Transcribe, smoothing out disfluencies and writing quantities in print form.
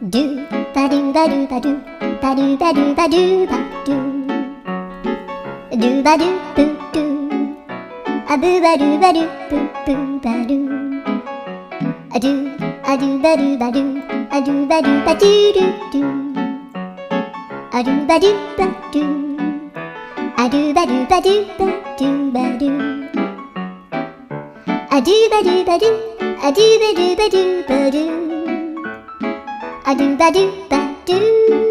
ドゥバドゥバドゥバドゥバドゥバドゥバドゥバドゥドゥバドゥブドゥアブバドゥバドゥブブバドゥアドゥアドゥバドゥバドゥアドゥバドゥバドゥドゥドゥアドゥバドゥバドゥアドゥバドゥバドゥバドゥバドゥアドゥバドゥバドゥアドゥバドゥバドゥバドゥアドゥバドゥバドゥ